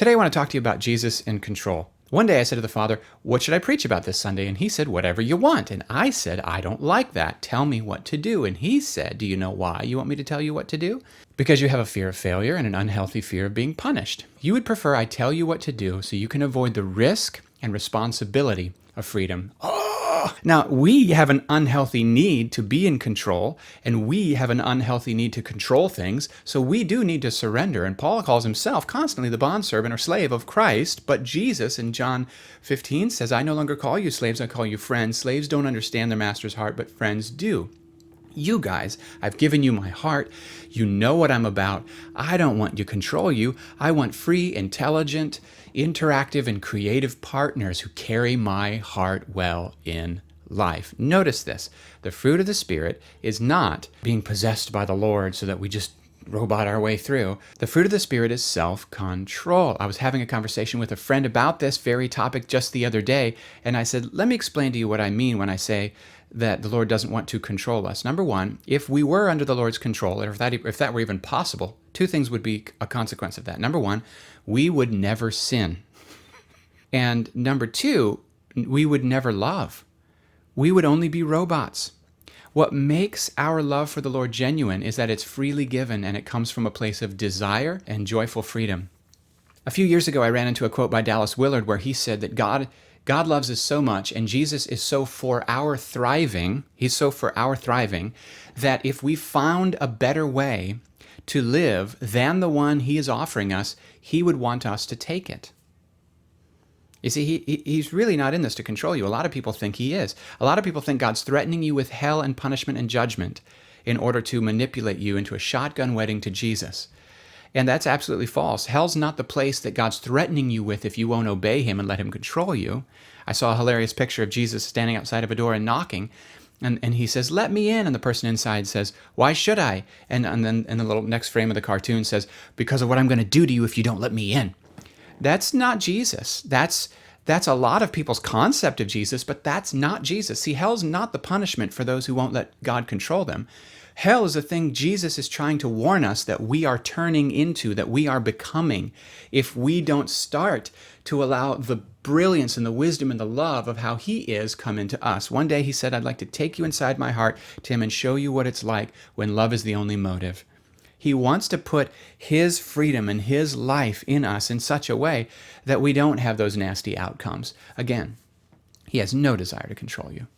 Today I want to talk to you about Jesus in control. One day I said to the Father, what should I preach about this Sunday? And he said, whatever you want. And I said, I don't like that. Tell me what to do. And he said, do you know why you want me to tell you what to do? Because you have a fear of failure and an unhealthy fear of being punished. You would prefer I tell you what to do so you can avoid the risk and responsibility of freedom. Now, we have an unhealthy need to be in control, and we have an unhealthy need to control things, so we do need to surrender. And Paul calls himself constantly the bondservant or slave of Christ, but Jesus in John 15 says, I no longer call you slaves, I call you friends. Slaves don't understand their master's heart, but friends do. You guys, I've given you my heart. You know what I'm about. I don't want to control you. I want free, intelligent, interactive, and creative partners who carry my heart well in life. Notice this. The fruit of the Spirit is not being possessed by the Lord so that we just robot our way through. The fruit of the Spirit is self-control. I was having a conversation with a friend about this very topic just the other day, and I said, let me explain to you what I mean when I say that the Lord doesn't want to control us. Number one, if we were under the Lord's control, or if that were even possible, two things would be a consequence of that. Number one, we would never sin. And number two, we would never love. We would only be robots. What makes our love for the Lord genuine is that it's freely given and it comes from a place of desire and joyful freedom. A few years ago, I ran into a quote by Dallas Willard where he said that God loves us so much and Jesus is so for our thriving, he's so for our thriving, that if we found a better way to live than the one he is offering us, he would want us to take it. You see, he's really not in this to control you. A lot of people think he is. A lot of people think God's threatening you with hell and punishment and judgment in order to manipulate you into a shotgun wedding to Jesus. And that's absolutely false. Hell's not the place that God's threatening you with if you won't obey him and let him control you. I saw a hilarious picture of Jesus standing outside of a door and knocking, and he says, let me in. And the person inside says, why should I? And then in the little next frame of the cartoon says, because of what I'm going to do to you if you don't let me in. That's not Jesus. That's a lot of people's concept of Jesus, but that's not Jesus. See, hell's not the punishment for those who won't let God control them. Hell is a thing Jesus is trying to warn us that we are turning into, that we are becoming, if we don't start to allow the brilliance and the wisdom and the love of how he is come into us. One day he said, I'd like to take you inside my heart, Tim, and show you what it's like when love is the only motive. He wants to put his freedom and his life in us in such a way that we don't have those nasty outcomes. Again, he has no desire to control you.